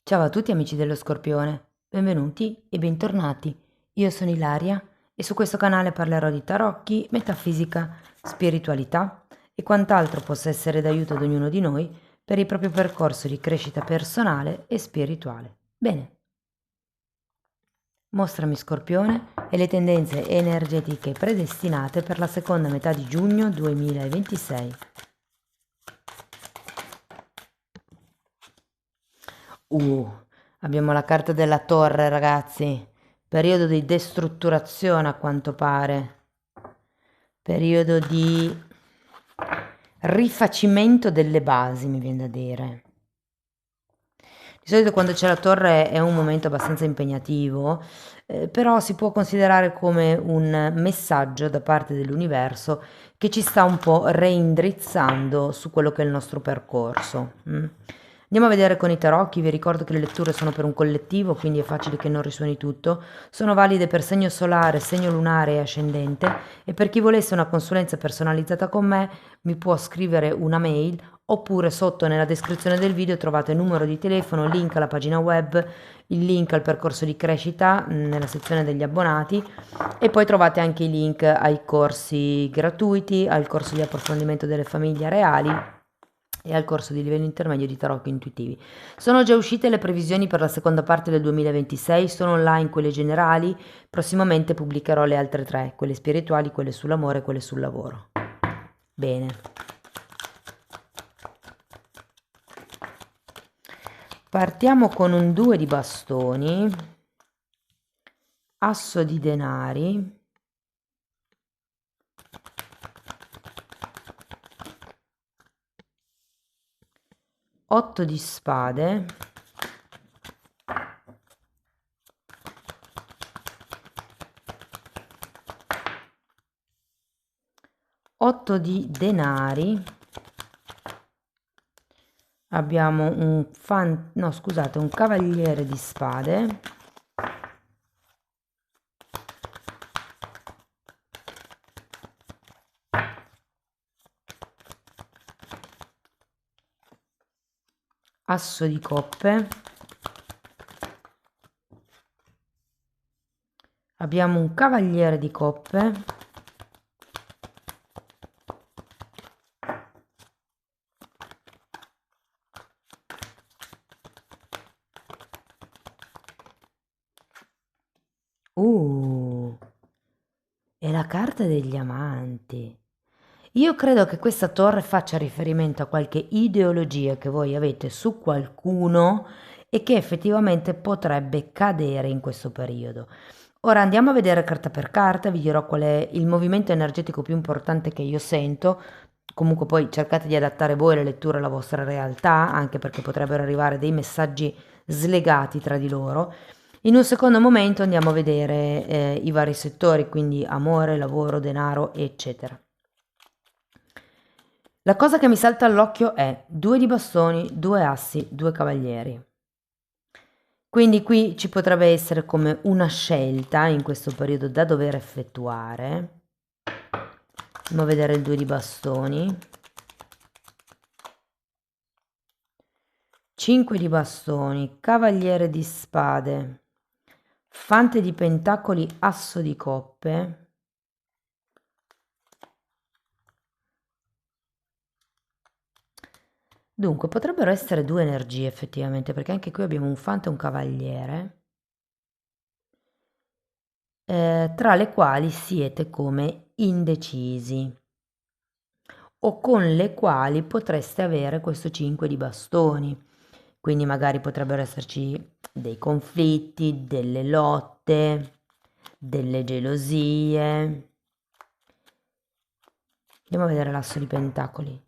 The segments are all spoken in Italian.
Ciao a tutti amici dello Scorpione, benvenuti e bentornati. Io sono Ilaria e su questo canale parlerò di tarocchi, metafisica, spiritualità e quant'altro possa essere d'aiuto ad ognuno di noi per il proprio percorso di crescita personale e spirituale. Bene, mostrami Scorpione e le tendenze energetiche predestinate per la seconda metà di giugno 2026. Uh, Abbiamo la carta della torre, ragazzi. Periodo di destrutturazione a quanto pare. Periodo di rifacimento delle basi, mi viene da dire. Di solito quando c'è la torre è un momento abbastanza impegnativo, però si può considerare come un messaggio da parte dell'universo che ci sta un po' reindrizzando su quello che è il nostro percorso. Andiamo a vedere con i tarocchi, vi ricordo che le letture sono per un collettivo, quindi è facile che non risuoni tutto. Sono valide per segno solare, segno lunare e ascendente e per chi volesse una consulenza personalizzata con me mi può scrivere una mail oppure sotto nella descrizione del video trovate il numero di telefono, link alla pagina web, il link al percorso di crescita nella sezione degli abbonati e poi trovate anche i link ai corsi gratuiti, al corso di approfondimento delle famiglie reali e al corso di livello intermedio di tarocchi intuitivi. Sono già uscite le previsioni per la seconda parte del 2026, sono online quelle generali, prossimamente pubblicherò le altre tre, quelle spirituali, quelle sull'amore e quelle sul lavoro. Bene. Partiamo con un 2 di bastoni, asso di denari, 8 di spade, 8 di denari, abbiamo un cavaliere di spade, asso di coppe, abbiamo un cavaliere di coppe, uh, e la carta degli amanti. Io credo che questa torre faccia riferimento a qualche ideologia che voi avete su qualcuno e che effettivamente potrebbe cadere in questo periodo. Ora andiamo a vedere carta per carta, vi dirò qual è il movimento energetico più importante che io sento. Comunque poi cercate di adattare voi le letture alla vostra realtà, anche perché potrebbero arrivare dei messaggi slegati tra di loro. In un secondo momento andiamo a vedere i vari settori, quindi amore, lavoro, denaro, eccetera. La cosa che mi salta all'occhio è 2 di bastoni, 2 assi, 2 cavalieri. Quindi qui ci potrebbe essere come una scelta in questo periodo da dover effettuare. Andiamo a vedere il 2 di bastoni. 5 di bastoni, cavaliere di spade, fante di pentacoli, asso di coppe. Dunque, potrebbero essere due energie effettivamente, perché anche qui abbiamo un fante e un cavaliere, tra le quali siete come indecisi, o con le quali potreste avere questo 5 di bastoni. Quindi magari potrebbero esserci dei conflitti, delle lotte, delle gelosie. Andiamo a vedere l'asso di pentacoli.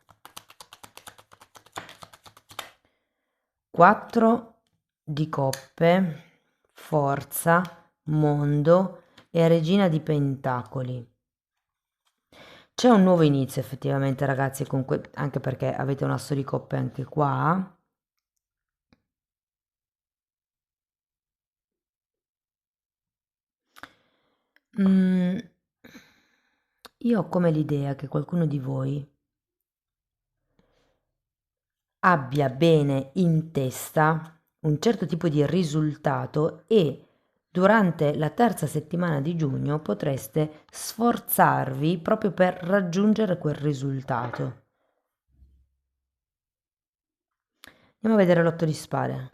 4 di coppe, forza, mondo e regina di pentacoli. C'è un nuovo inizio effettivamente ragazzi, anche perché avete un asso di coppe anche qua. Io ho come l'idea che qualcuno di voi abbia bene in testa un certo tipo di risultato e durante la terza settimana di giugno potreste sforzarvi proprio per raggiungere quel risultato. Andiamo a vedere l'otto di spade.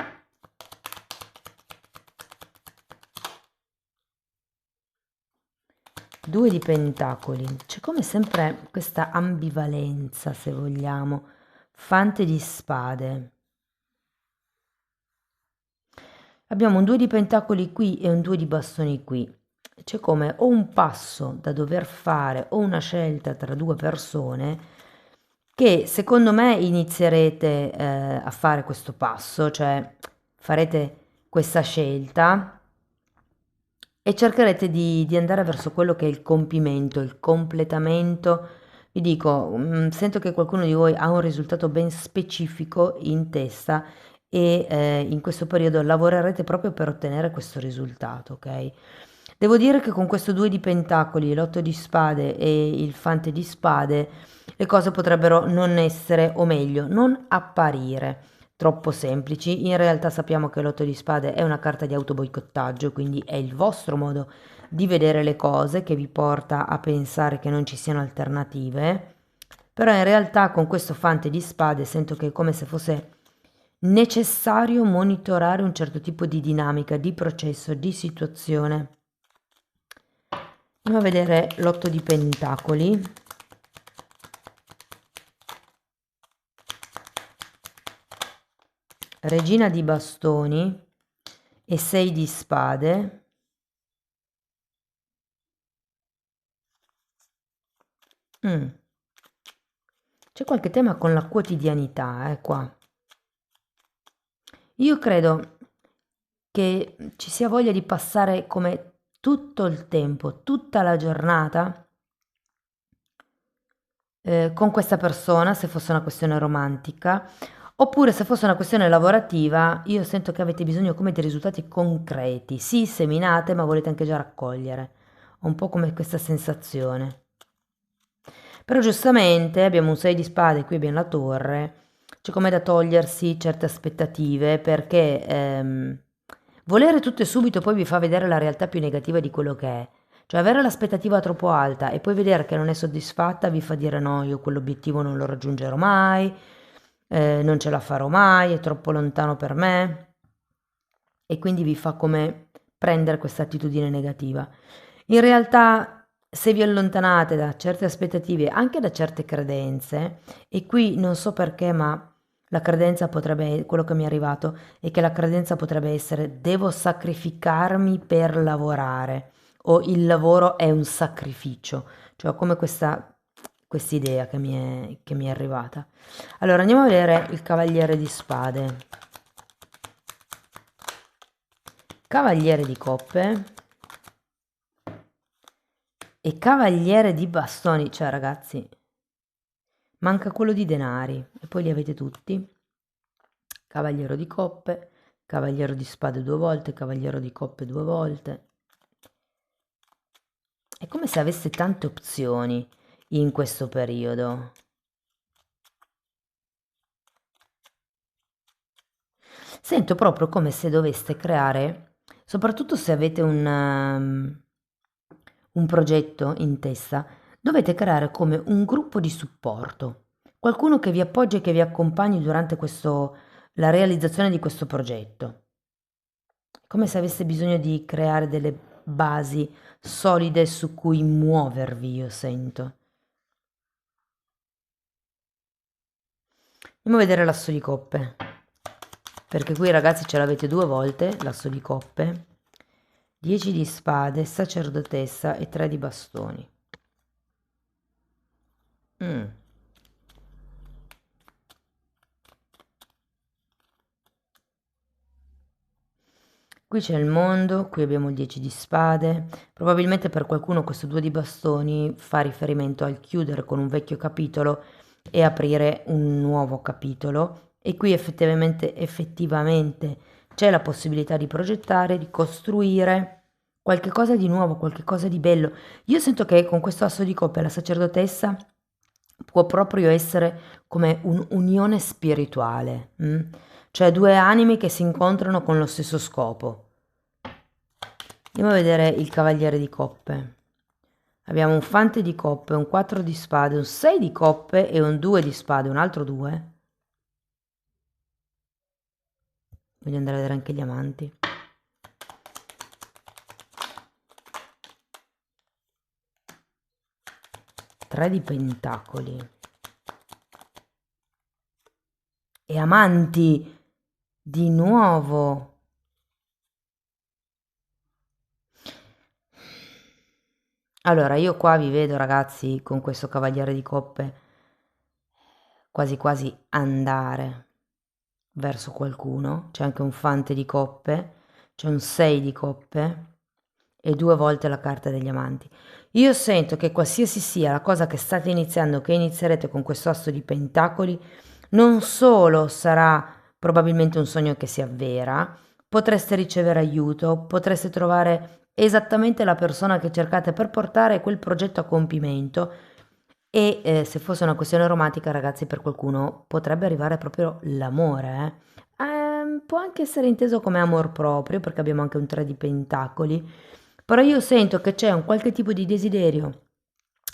Due di pentacoli, c'è come sempre questa ambivalenza, se vogliamo. Fante di spade. Abbiamo un 2 di pentacoli qui e un 2 di bastoni qui. C'è come o un passo da dover fare o una scelta tra due persone che secondo me inizierete a fare questo passo, cioè farete questa scelta e cercherete di andare verso quello che è il compimento, il completamento. Vi dico, sento che qualcuno di voi ha un risultato ben specifico in testa e in questo periodo lavorerete proprio per ottenere questo risultato, ok? Devo dire che con questo 2 di pentacoli, l'otto di spade e il fante di spade, le cose potrebbero non essere, o meglio, non apparire troppo semplici. In realtà sappiamo che l'otto di spade è una carta di autoboicottaggio, quindi è il vostro modo di vedere le cose che vi porta a pensare che non ci siano alternative. Però in realtà con questo fante di spade sento che è come se fosse necessario monitorare un certo tipo di dinamica, di processo, di situazione. Andiamo a vedere l'otto di pentacoli. Regina di bastoni e 6 di spade. C'è qualche tema con la quotidianità, qua. Io credo che ci sia voglia di passare come tutto il tempo, tutta la giornata con questa persona, se fosse una questione romantica, oppure se fosse una questione lavorativa, io sento che avete bisogno come di risultati concreti. Sì, seminate, ma volete anche già raccogliere. Ho un po' come questa sensazione. Però giustamente abbiamo un 6 di spade, qui abbiamo la torre, c'è come da togliersi certe aspettative perché volere tutto e subito poi vi fa vedere la realtà più negativa di quello che è. Cioè avere l'aspettativa troppo alta e poi vedere che non è soddisfatta vi fa dire no, io quell'obiettivo non lo raggiungerò mai, non ce la farò mai, è troppo lontano per me e quindi vi fa come prendere questa attitudine negativa. In realtà, se vi allontanate da certe aspettative, anche da certe credenze, e qui non so perché, ma la credenza potrebbe, quello che mi è arrivato, è che la credenza potrebbe essere devo sacrificarmi per lavorare, o il lavoro è un sacrificio, cioè come questa idea che mi è arrivata. Allora, andiamo a vedere il Cavaliere di Spade. Cavaliere di Coppe e Cavaliere di Bastoni, cioè ragazzi, manca quello di denari e poi li avete tutti. Cavaliere di Coppe, Cavaliere di Spade 2 volte, Cavaliere di Coppe 2 volte. È come se avesse tante opzioni in questo periodo. Sento proprio come se doveste creare, soprattutto se avete un progetto in testa, dovete creare come un gruppo di supporto, qualcuno che vi appoggi e che vi accompagni durante la realizzazione di questo progetto. Come se avesse bisogno di creare delle basi solide su cui muovervi, io sento. Andiamo a vedere l'asso di coppe, perché qui ragazzi ce l'avete 2 volte, l'asso di coppe, 10 di spade, sacerdotessa e 3 di bastoni. Qui c'è il mondo, qui abbiamo il 10 di spade, probabilmente per qualcuno questo 2 di bastoni fa riferimento al chiudere con un vecchio capitolo e aprire un nuovo capitolo e qui effettivamente c'è la possibilità di progettare, di costruire qualche cosa di nuovo, qualche cosa di bello. Io sento che con questo asso di coppe la sacerdotessa può proprio essere come un'unione spirituale, cioè due anime che si incontrano con lo stesso scopo. Andiamo a vedere il cavaliere di coppe. Abbiamo un fante di coppe, un 4 di spade, un 6 di coppe e un 2 di spade, un altro 2. Voglio andare a vedere anche gli amanti. Tre di pentacoli. E amanti, di nuovo. Allora, io qua vi vedo, ragazzi, con questo cavaliere di coppe, quasi quasi andare verso qualcuno. C'è anche un fante di coppe, c'è un 6 di coppe e due volte la carta degli amanti. Io sento che qualsiasi sia la cosa che state iniziando, che inizierete con questo asso di pentacoli, non solo sarà probabilmente un sogno che si avvera, potreste ricevere aiuto, potreste trovare esattamente la persona che cercate per portare quel progetto a compimento e se fosse una questione romantica, ragazzi, per qualcuno potrebbe arrivare proprio l'amore. Può anche essere inteso come amor proprio, perché abbiamo anche un 3 di pentacoli, però io sento che c'è un qualche tipo di desiderio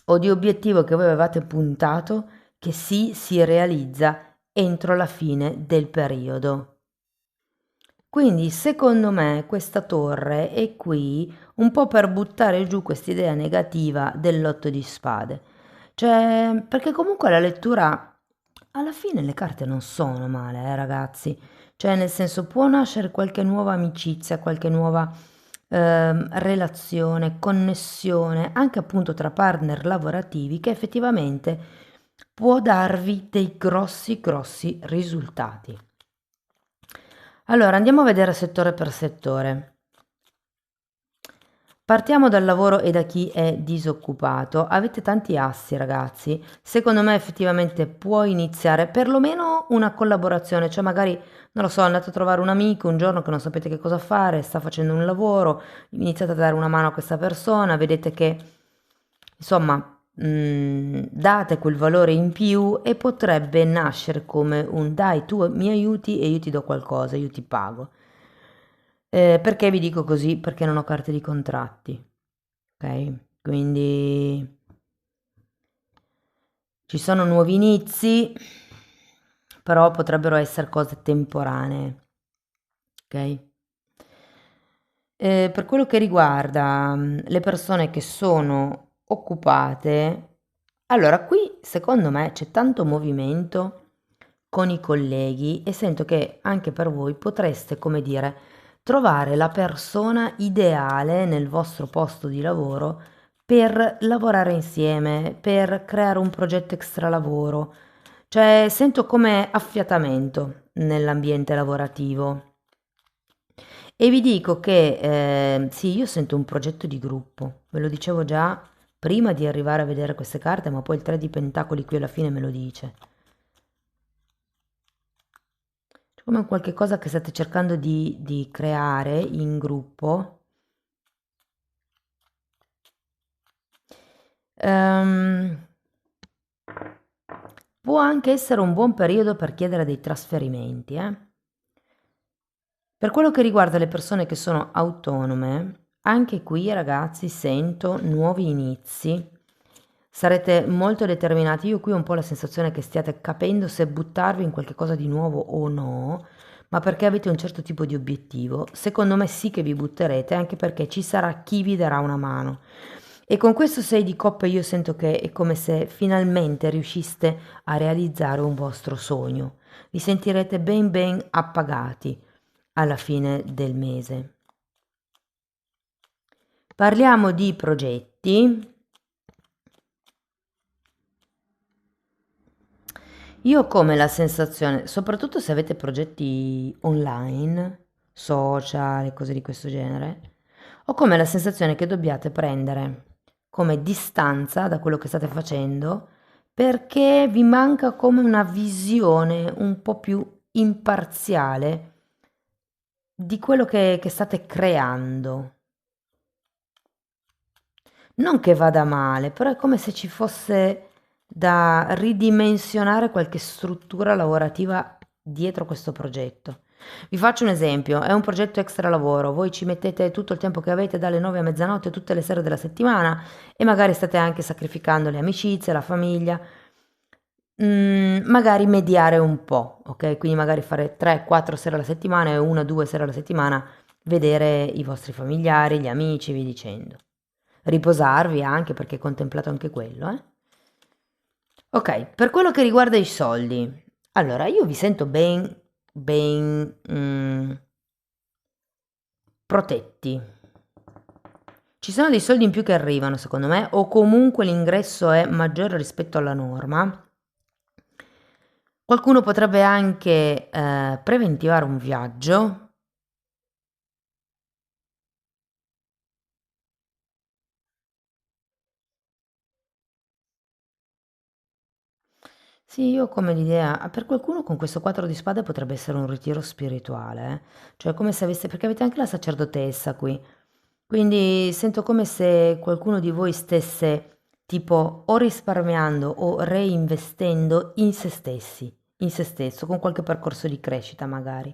o di obiettivo che voi avevate puntato che si realizza entro la fine del periodo. Quindi secondo me questa torre è qui un po' per buttare giù quest'idea negativa dell'otto di spade. Cioè, perché comunque la lettura, alla fine le carte non sono male, ragazzi. Cioè, nel senso, può nascere qualche nuova amicizia, qualche nuova relazione, connessione, anche appunto tra partner lavorativi, che effettivamente può darvi dei grossi, grossi risultati. Allora, andiamo a vedere settore per settore. Partiamo dal lavoro e da chi è disoccupato. Avete tanti assi, ragazzi. Secondo me effettivamente può iniziare perlomeno una collaborazione, cioè magari, non lo so, andate a trovare un amico un giorno che non sapete che cosa fare, sta facendo un lavoro, iniziate a dare una mano a questa persona, vedete che, insomma, date quel valore in più e potrebbe nascere come un dai, tu mi aiuti e io ti do qualcosa, io ti pago. Perché vi dico così? Perché non ho carte di contratti, ok? Quindi ci sono nuovi inizi, però potrebbero essere cose temporanee, ok? Per quello che riguarda le persone che sono occupate, allora qui secondo me c'è tanto movimento con i colleghi e sento che anche per voi potreste, come dire, trovare la persona ideale nel vostro posto di lavoro per lavorare insieme, per creare un progetto extra lavoro. Cioè, sento come affiatamento nell'ambiente lavorativo. E vi dico che sì, io sento un progetto di gruppo, ve lo dicevo già prima di arrivare a vedere queste carte, ma poi il 3 di pentacoli qui alla fine me lo dice. C'è come qualche cosa che state cercando di creare in gruppo. Ehm, può anche essere un buon periodo per chiedere dei trasferimenti, eh? Per quello che riguarda le persone che sono autonome, anche qui ragazzi sento nuovi inizi. Sarete molto determinati. Io qui ho un po' la sensazione che stiate capendo se buttarvi in qualche cosa di nuovo o no, ma perché avete un certo tipo di obiettivo. Secondo me sì che vi butterete, anche perché ci sarà chi vi darà una mano. E con questo 6 di coppe io sento che è come se finalmente riusciste a realizzare un vostro sogno. Vi sentirete ben ben appagati alla fine del mese. Parliamo di progetti. Io ho come la sensazione, soprattutto se avete progetti online, social e cose di questo genere, ho come la sensazione che dobbiate prendere come distanza da quello che state facendo perché vi manca come una visione un po' più imparziale di quello che state creando. Non che vada male, però è come se ci fosse da ridimensionare qualche struttura lavorativa dietro questo progetto. Vi faccio un esempio, è un progetto extra lavoro, voi ci mettete tutto il tempo che avete dalle 9 a mezzanotte tutte le sere della settimana e magari state anche sacrificando le amicizie, la famiglia. Magari mediare un po', ok? Quindi magari fare 3-4 sere alla settimana e 1-2 sere alla settimana vedere i vostri familiari, gli amici, vi dicendo. Riposarvi anche perché contemplate anche quello, eh? Ok, per quello che riguarda i soldi, allora io vi sento ben protetti. Ci sono dei soldi in più che arrivano, secondo me, o comunque l'ingresso è maggiore rispetto alla norma. Qualcuno potrebbe anche preventivare un viaggio. Sì, io ho come l'idea, per qualcuno con questo 4 di spade potrebbe essere un ritiro spirituale, cioè come se avesse, perché avete anche la sacerdotessa qui, quindi sento come se qualcuno di voi stesse tipo o risparmiando o reinvestendo in se stessi, in se stesso, con qualche percorso di crescita magari.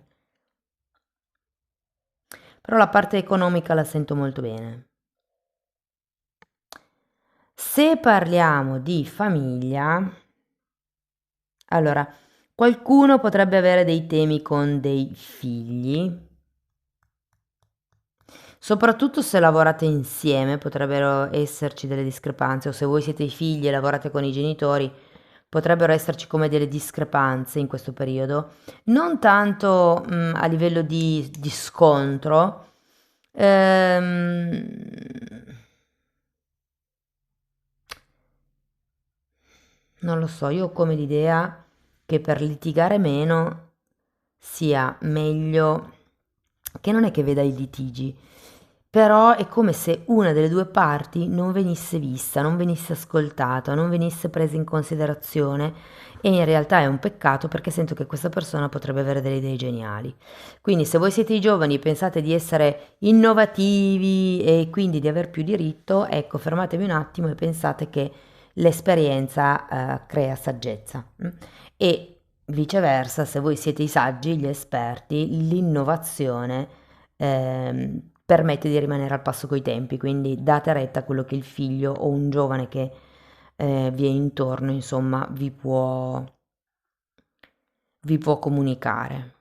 Però la parte economica la sento molto bene. Se parliamo di famiglia, allora, qualcuno potrebbe avere dei temi con dei figli, soprattutto se lavorate insieme potrebbero esserci delle discrepanze, o se voi siete i figli e lavorate con i genitori, potrebbero esserci come delle discrepanze in questo periodo, non tanto a livello di scontro, non lo so, io ho come l'idea che per litigare meno sia meglio che non è che veda i litigi, però è come se una delle due parti non venisse vista, non venisse ascoltata, non venisse presa in considerazione e in realtà è un peccato perché sento che questa persona potrebbe avere delle idee geniali. Quindi se voi siete i giovani e pensate di essere innovativi e quindi di aver più diritto, ecco, fermatevi un attimo e pensate che l'esperienza crea saggezza. E viceversa, se voi siete i saggi, gli esperti, l'innovazione permette di rimanere al passo coi tempi, quindi date retta a quello che il figlio o un giovane che vi è intorno, insomma, vi può comunicare.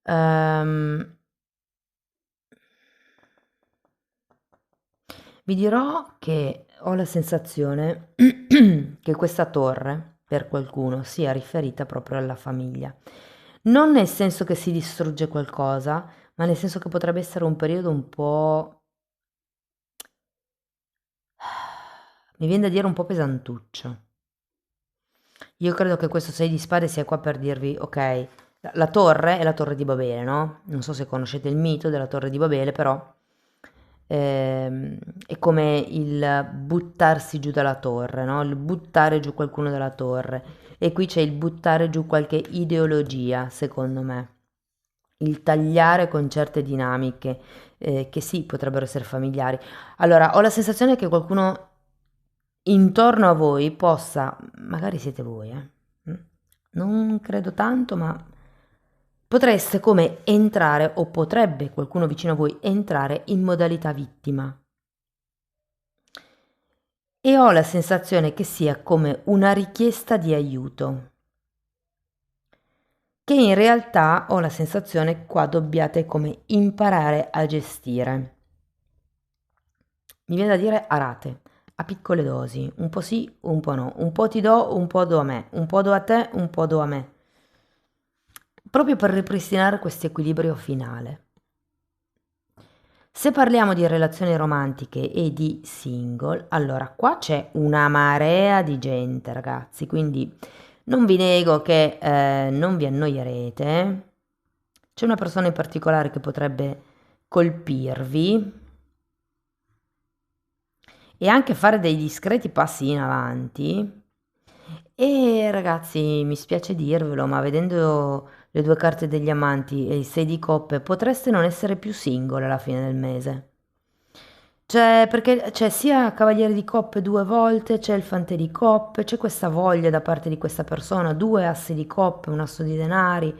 Ehm, Vi dirò che ho la sensazione che questa torre, per qualcuno, sia riferita proprio alla famiglia. Non nel senso che si distrugge qualcosa, ma nel senso che potrebbe essere un periodo un po', mi viene da dire un po' pesantuccio. Io credo che questo 6 di spade sia qua per dirvi, ok, la torre è la torre di Babele, no? Non so se conoscete il mito della torre di Babele, però è come il buttarsi giù dalla torre, no? Il buttare giù qualcuno dalla torre. E qui c'è il buttare giù qualche ideologia, secondo me. Il tagliare con certe dinamiche che sì, potrebbero essere familiari. Allora, ho la sensazione che qualcuno intorno a voi possa, magari siete voi, mm? Non credo tanto, ma potreste come entrare, o potrebbe qualcuno vicino a voi entrare in modalità vittima. E ho la sensazione che sia come una richiesta di aiuto, che in realtà ho la sensazione qua dobbiate come imparare a gestire. Mi viene da dire a rate, a piccole dosi, un po' sì, un po' no, un po' ti do, un po' do a me, un po' do a te, un po' do a me, proprio per ripristinare questo equilibrio finale. Se parliamo di relazioni romantiche e di single, allora qua c'è una marea di gente, ragazzi, quindi non vi nego che non vi annoierete. C'è una persona in particolare che potrebbe colpirvi e anche fare dei discreti passi in avanti. E ragazzi, mi spiace dirvelo, ma vedendo le due carte degli amanti e il 6 di coppe, potreste non essere più single alla fine del mese. Perché c'è sia Cavaliere di Coppe due volte, c'è il Fante di Coppe, c'è questa voglia da parte di questa persona, due assi di coppe, un asso di denari.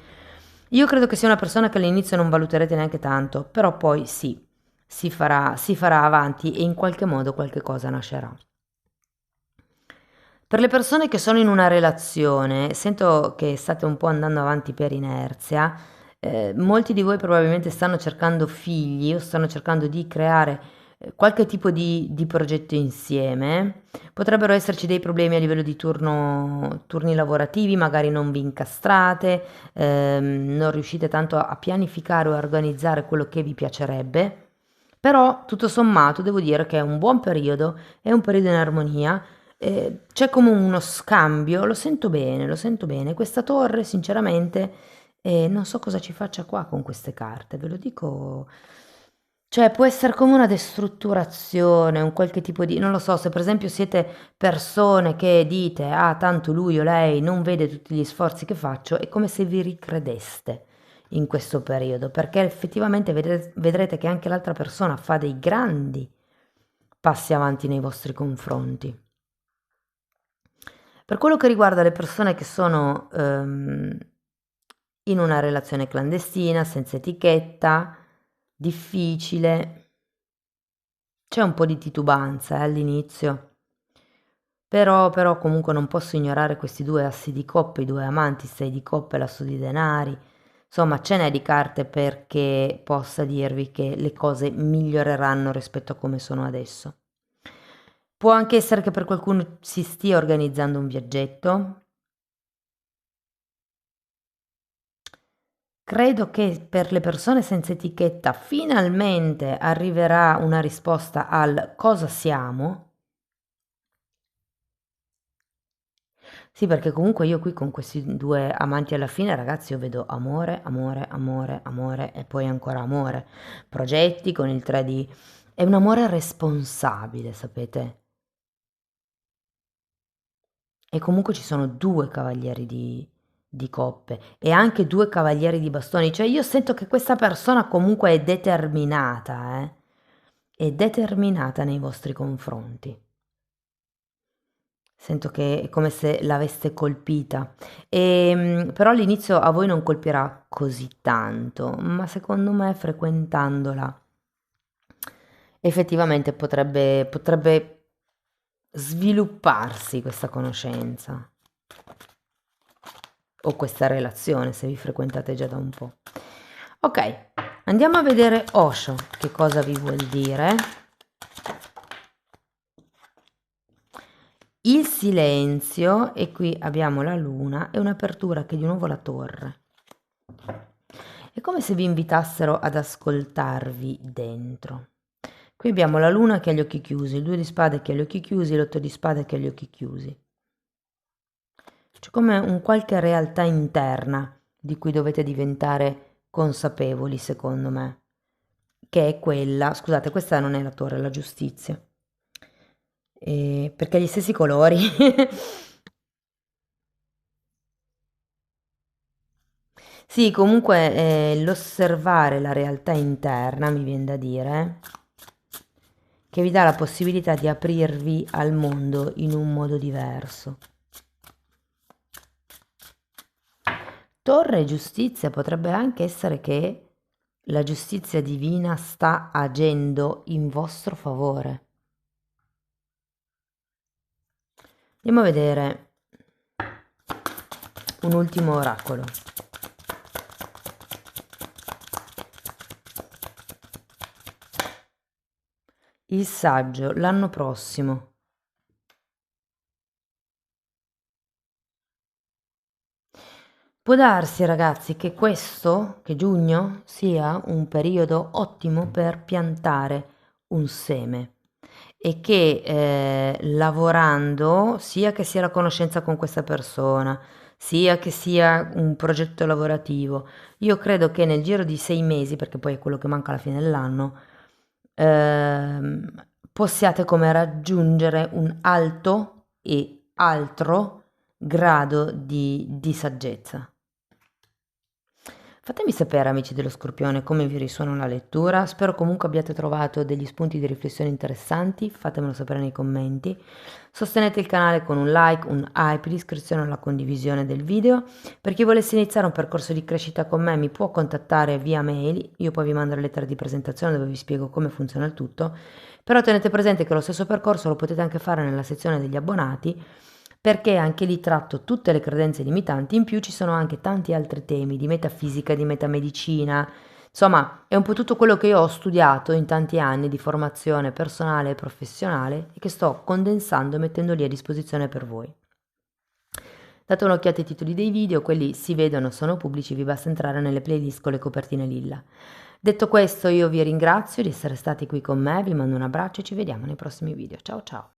Io credo che sia una persona che all'inizio non valuterete neanche tanto, però poi sì, si farà avanti e in qualche modo qualche cosa nascerà. Per le persone che sono in una relazione, sento che state un po' andando avanti per inerzia, molti di voi probabilmente stanno cercando figli o stanno cercando di creare qualche tipo di progetto insieme. Potrebbero esserci dei problemi a livello di turni lavorativi, magari non vi incastrate, non riuscite tanto a pianificare o a organizzare quello che vi piacerebbe. Però tutto sommato devo dire che è un periodo in armonia, c'è come uno scambio, lo sento bene. Questa torre, sinceramente, non so cosa ci faccia qua con queste carte, ve lo dico. Cioè, può essere come una destrutturazione, un qualche tipo di... Non lo so, se per esempio siete persone che dite, ah, tanto lui o lei non vede tutti gli sforzi che faccio, è come se vi ricredeste in questo periodo, perché effettivamente vedrete che anche l'altra persona fa dei grandi passi avanti nei vostri confronti. Per quello che riguarda le persone che sono in una relazione clandestina, senza etichetta, difficile, c'è un po' di titubanza all'inizio, però comunque non posso ignorare questi due assi di coppe, i due amanti, sei di coppe e l'asso di denari. Insomma, ce n'è di carte perché possa dirvi che le cose miglioreranno rispetto a come sono adesso. Può anche essere che per qualcuno si stia organizzando un viaggetto. Credo che per le persone senza etichetta finalmente arriverà una risposta al cosa siamo. Sì, perché comunque io qui con questi due amanti alla fine, ragazzi, io vedo amore, amore, amore, amore e poi ancora amore. Progetti con il 3D. È un amore responsabile, sapete? E comunque ci sono due cavalieri di coppe e anche due cavalieri di bastoni. Cioè io sento che questa persona comunque è determinata, eh? È determinata nei vostri confronti. Sento che è come se l'aveste colpita. Però all'inizio a voi non colpirà così tanto, ma secondo me frequentandola effettivamente potrebbe svilupparsi questa conoscenza o questa relazione se vi frequentate già da un po'. Ok, andiamo a vedere Osho, che cosa vi vuol dire. Il silenzio, e qui abbiamo la luna e un'apertura che è di nuovo la torre. È come se vi invitassero ad ascoltarvi dentro. Qui abbiamo la luna che ha gli occhi chiusi, il 2 di spade che ha gli occhi chiusi, l'8 di spade che ha gli occhi chiusi. C'è come un qualche realtà interna di cui dovete diventare consapevoli, secondo me, che è quella, scusate, questa non è la torre, è la giustizia, perché ha gli stessi colori. Sì, comunque l'osservare la realtà interna, mi viene da dire, che vi dà la possibilità di aprirvi al mondo in un modo diverso. Torre e giustizia potrebbe anche essere che la giustizia divina sta agendo in vostro favore. Andiamo a vedere un ultimo oracolo. Il saggio, l'anno prossimo. Può darsi, ragazzi, che giugno sia un periodo ottimo per piantare un seme e che lavorando, sia che sia la conoscenza con questa persona, sia che sia un progetto lavorativo, io credo che nel giro di 6 mesi, perché poi è quello che manca alla fine dell'anno, possiate come raggiungere un alto e altro grado di saggezza. Fatemi sapere, amici dello Scorpione, come vi risuona la lettura. Spero comunque abbiate trovato degli spunti di riflessione interessanti. Fatemelo sapere nei commenti. Sostenete il canale con un like, un hype, l'iscrizione e la condivisione del video. Per chi volesse iniziare un percorso di crescita con me mi può contattare via mail. Io poi vi mando le lettere di presentazione dove vi spiego come funziona il tutto. Però tenete presente che lo stesso percorso lo potete anche fare nella sezione degli abbonati, perché anche lì tratto tutte le credenze limitanti, in più ci sono anche tanti altri temi di metafisica, di metamedicina, insomma è un po' tutto quello che io ho studiato in tanti anni di formazione personale e professionale e che sto condensando e mettendo lì a disposizione per voi. Date un'occhiata ai titoli dei video, quelli si vedono, sono pubblici, vi basta entrare nelle playlist con le copertine lilla. Detto questo io vi ringrazio di essere stati qui con me, vi mando un abbraccio e ci vediamo nei prossimi video. Ciao ciao!